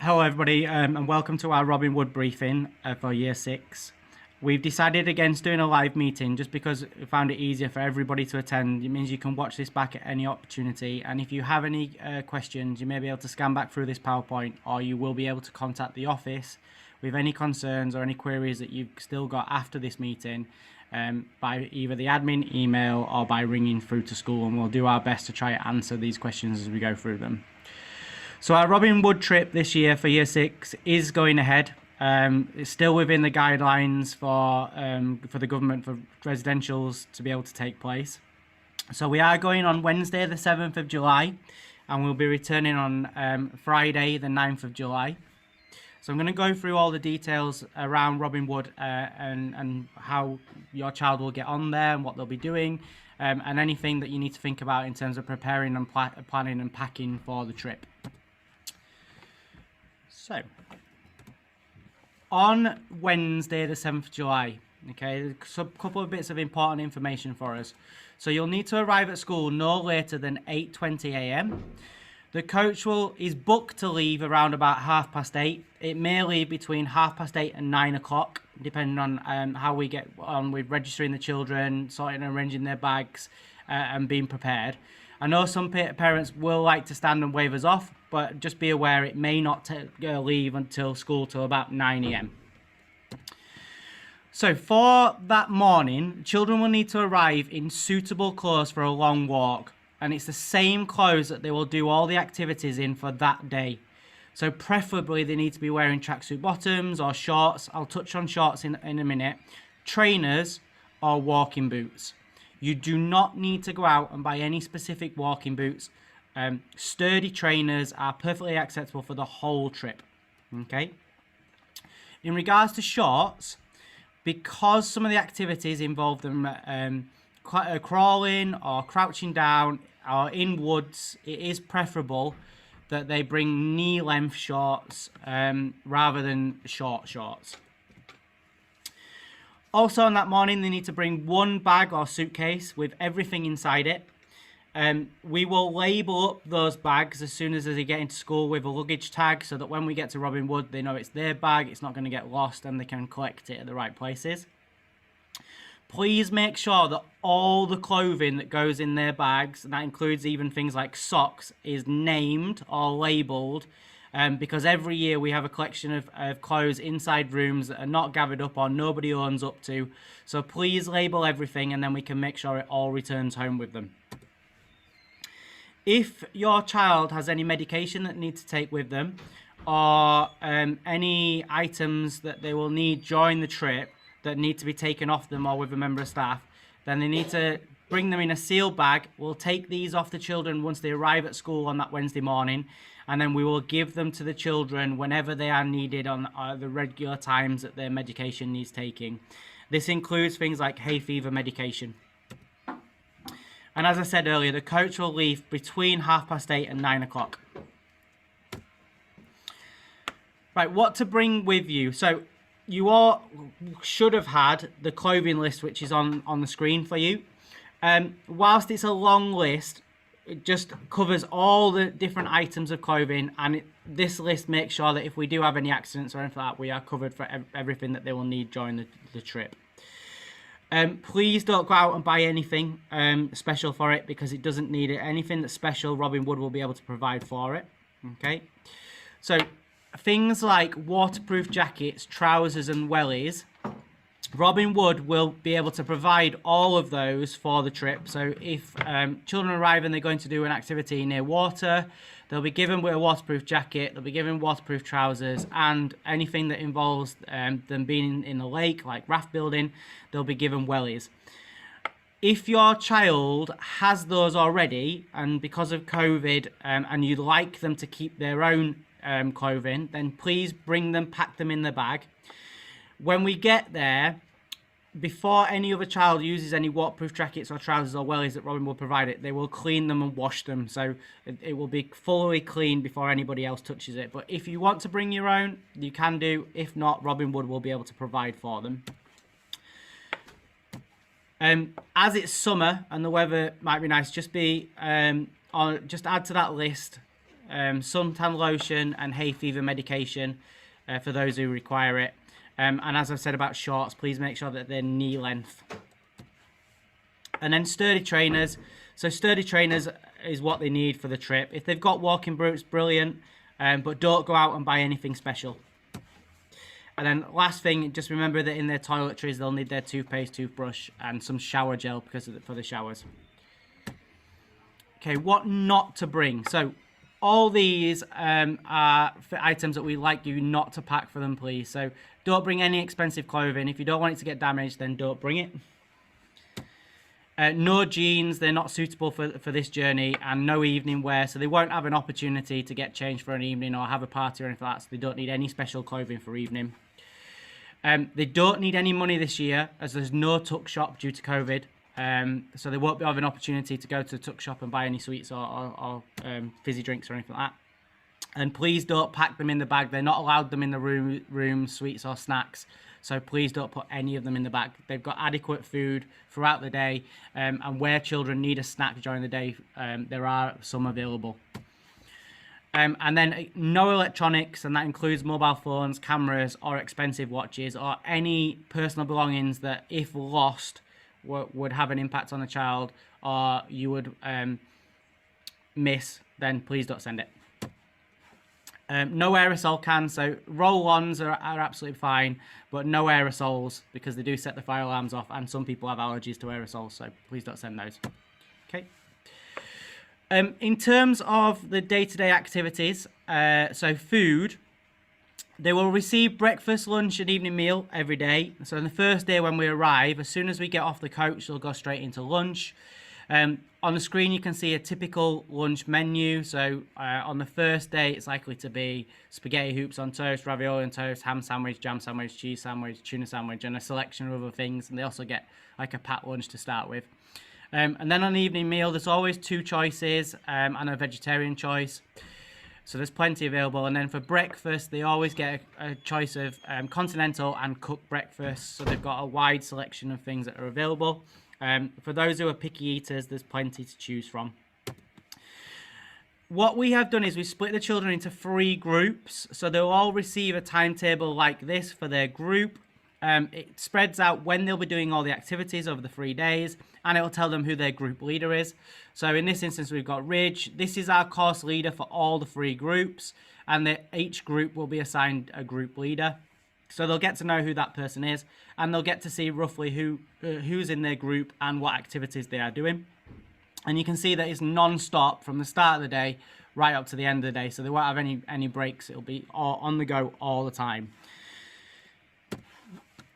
Hello everybody and welcome to our Robin Wood briefing for Year 6. We've decided against doing a live meeting just because we found it easier for everybody to attend. It means you can watch this back at any opportunity, and if you have any questions you may be able to scan back through this PowerPoint, or you will be able to contact the office with any concerns or any queries that you've still got after this meeting by either the admin email or by ringing through to school, and we'll do our best to try and answer these questions as we go through them. So our Robin Wood trip this year for Year 6 is going ahead. It's still within the guidelines for the government for residentials to be able to take place. So we are going on Wednesday the 7th of July, and we'll be returning on Friday the 9th of July. So I'm going to go through all the details around Robin Wood and how your child will get on there and what they'll be doing, and anything that you need to think about in terms of preparing and planning and packing for the trip. So, on Wednesday the 7th of July, okay, there's a couple of bits of important information for us. So you'll need to arrive at school no later than 8:20 a.m. The coach is booked to leave around about 8:30. It may leave between 8:30 and 9 o'clock, depending on how we get on with registering the children, sorting and arranging their bags, and being prepared. I know some parents will like to stand and wave us off, but just be aware it may not leave until school till about 9 a.m. So for that morning, children will need to arrive in suitable clothes for a long walk, and it's the same clothes that they will do all the activities in for that day. So preferably they need to be wearing tracksuit bottoms or shorts. I'll touch on shorts in a minute. Trainers or walking boots. You do not need to go out and buy any specific walking boots. Sturdy trainers are perfectly acceptable for the whole trip. Okay. In regards to shorts, because some of the activities involve them crawling or crouching down or in woods, it is preferable that they bring knee-length shorts rather than short shorts. Also on that morning, they need to bring one bag or suitcase with everything inside it. We will label up those bags as soon as they get into school with a luggage tag, so that when we get to Robin Wood, they know it's their bag, it's not going to get lost, and they can collect it at the right places. Please make sure that all the clothing that goes in their bags, and that includes even things like socks, is named or labelled. Because every year we have a collection of clothes inside rooms that are not gathered up or nobody owns up to. So please label everything, and then we can make sure it all returns home with them. If your child has any medication that need to take with them, or any items that they will need during the trip that need to be taken off them or with a member of staff, then they need to bring them in a sealed bag. We'll take these off the children once they arrive at school on that Wednesday morning, and then we will give them to the children whenever they are needed on the regular times that their medication needs taking. This includes things like hay fever medication. And as I said earlier, the coach will leave between 8:30 and 9 o'clock. Right, what to bring with you. So you all should have had the clothing list, which is on the screen for you. Whilst it's a long list, it just covers all the different items of clothing, and this list makes sure that if we do have any accidents or anything like that, we are covered for everything that they will need during the trip. Please don't go out and buy anything special for it, because it doesn't need it. Anything that's special, Robin Wood will be able to provide for it. Okay, so things like waterproof jackets, trousers and wellies, Robin Wood will be able to provide all of those for the trip. So if children arrive and they're going to do an activity near water, they'll be given with a waterproof jacket, they'll be given waterproof trousers, and anything that involves them being in the lake, like raft building, they'll be given wellies. If your child has those already, and because of COVID, and you'd like them to keep their own clothing, then please bring them, pack them in the bag. When we get there, before any other child uses any waterproof jackets or trousers or wellies that Robin will provide it, they will clean them and wash them. So it will be fully clean before anybody else touches it. But if you want to bring your own, you can do. If not, Robin Wood will be able to provide for them. As it's summer and the weather might be nice, just add to that list suntan lotion and hay fever medication for those who require it. And as I've said about shorts, please make sure that they're knee length. And then sturdy trainers. So sturdy trainers is what they need for the trip. If they've got walking boots, brilliant. But don't go out and buy anything special. And then last thing, just remember that in their toiletries, they'll need their toothpaste, toothbrush, and some shower gel for the showers. Okay, what not to bring. So all these are items that we like you not to pack for them, please. So don't bring any expensive clothing. If you don't want it to get damaged, then don't bring it. No jeans, they're not suitable for this journey, and no evening wear, so they won't have an opportunity to get changed for an evening or have a party or anything like that, so they don't need any special clothing for evening. They don't need any money this year, as there's no tuck shop due to COVID, so they won't have an opportunity to go to the tuck shop and buy any sweets or fizzy drinks or anything like that. And please don't pack them in the bag. They're not allowed them in the room, sweets or snacks. So please don't put any of them in the bag. They've got adequate food throughout the day. And where children need a snack during the day, there are some available. And then no electronics, and that includes mobile phones, cameras, or expensive watches, or any personal belongings that, if lost, would have an impact on the child, or you would miss, then please don't send it. No aerosol cans, so roll-ons are absolutely fine, but no aerosols, because they do set the fire alarms off, and some people have allergies to aerosols, so please don't send those. Okay. In terms of the day-to-day activities, so food, they will receive breakfast, lunch, and evening meal every day. So on the first day when we arrive, as soon as we get off the coach, they'll go straight into lunch. On the screen, you can see a typical lunch menu. So on the first day, it's likely to be spaghetti hoops on toast, ravioli on toast, ham sandwich, jam sandwich, cheese sandwich, tuna sandwich, and a selection of other things. And they also get like a packed lunch to start with. And then on the evening meal, there's always two choices and a vegetarian choice. So there's plenty available. And then for breakfast, they always get a choice of continental and cooked breakfast. So they've got a wide selection of things that are available. For those who are picky eaters, there's plenty to choose from. What we have done is we split the children into 3 groups. So they'll all receive a timetable like this for their group. It spreads out when they'll be doing all the activities over the 3 days, and it will tell them who their group leader is. So in this instance, we've got Ridge. This is our course leader for all the 3 groups, and each group will be assigned a group leader. So they'll get to know who that person is, and they'll get to see roughly who's in their group and what activities they are doing. And you can see that it's non-stop from the start of the day right up to the end of the day. So they won't have any breaks. It'll be all on the go all the time.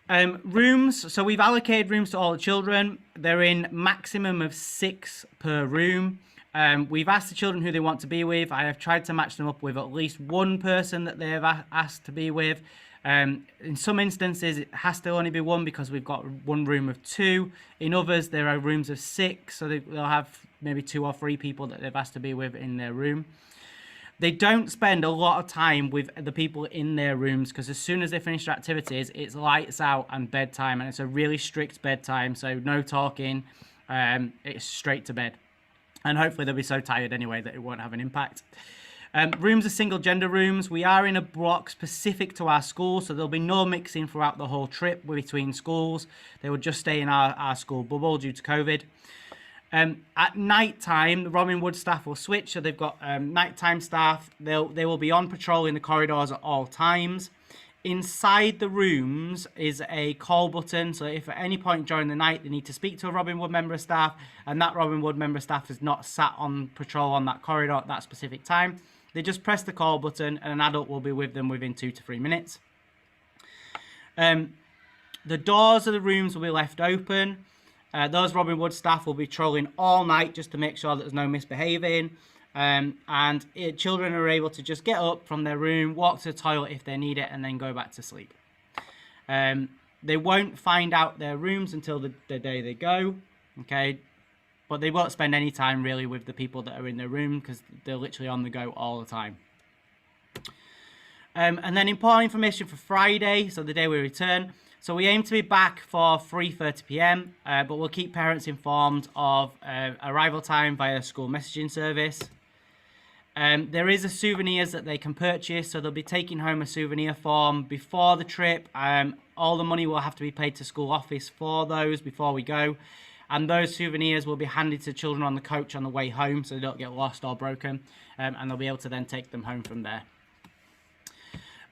Rooms. So we've allocated rooms to all the children. They're in maximum of 6 per room. We've asked the children who they want to be with. I have tried to match them up with at least one person that they've asked to be with. In some instances, it has to only be one because we've got one room of 2. In others, there are rooms of 6, so they'll have maybe 2 or 3 people that they've asked to be with in their room. They don't spend a lot of time with the people in their rooms because as soon as they finish their activities, it's lights out and bedtime, and it's a really strict bedtime, so no talking, it's straight to bed. And hopefully they'll be so tired anyway that it won't have an impact. Rooms are single gender rooms. We are in a block specific to our school, so there'll be no mixing throughout the whole trip between schools. They will just stay in our school bubble due to COVID. At night time, the Robin Wood staff will switch, so they've got nighttime staff. They will be on patrol in the corridors at all times. Inside the rooms is a call button, so if at any point during the night they need to speak to a Robin Wood member of staff, and that Robin Wood member of staff is not sat on patrol on that corridor at that specific time, they just press the call button and an adult will be with them within 2 to 3 minutes. The doors of the rooms will be left open. Those Robin Wood staff will be trolling all night just to make sure that there's no misbehaving. Children are able to just get up from their room, walk to the toilet if they need it, and then go back to sleep. They won't find out their rooms until the day they go, okay? But they won't spend any time really with the people that are in their room because they're literally on the go all the time. And then important information for Friday, so the day we return. So we aim to be back for 3:30 p.m, but we'll keep parents informed of arrival time via school messaging service. There is a souvenirs that they can purchase, so they'll be taking home a souvenir form before the trip. All the money will have to be paid to school office for those before we go. And those souvenirs will be handed to children on the coach on the way home, so they don't get lost or broken. And they'll be able to then take them home from there.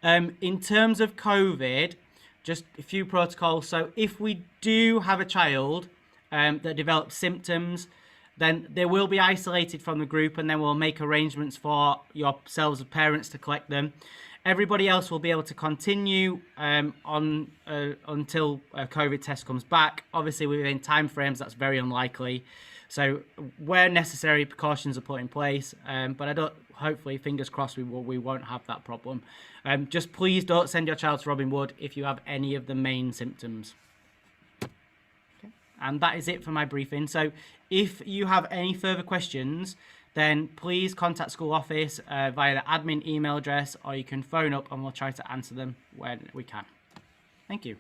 In terms of COVID, just a few protocols. So if we do have a child that develops symptoms, then they will be isolated from the group, and then we'll make arrangements for yourselves as parents to collect them. Everybody else will be able to continue until a COVID test comes back. Obviously, within time frames, that's very unlikely. So where necessary, precautions are put in place. But I don't. Hopefully, fingers crossed, we won't have that problem. Just please don't send your child to Robin Wood if you have any of the main symptoms. Okay. And that is it for my briefing. So if you have any further questions, then please contact school office via the admin email address, or you can phone up and we'll try to answer them when we can. Thank you.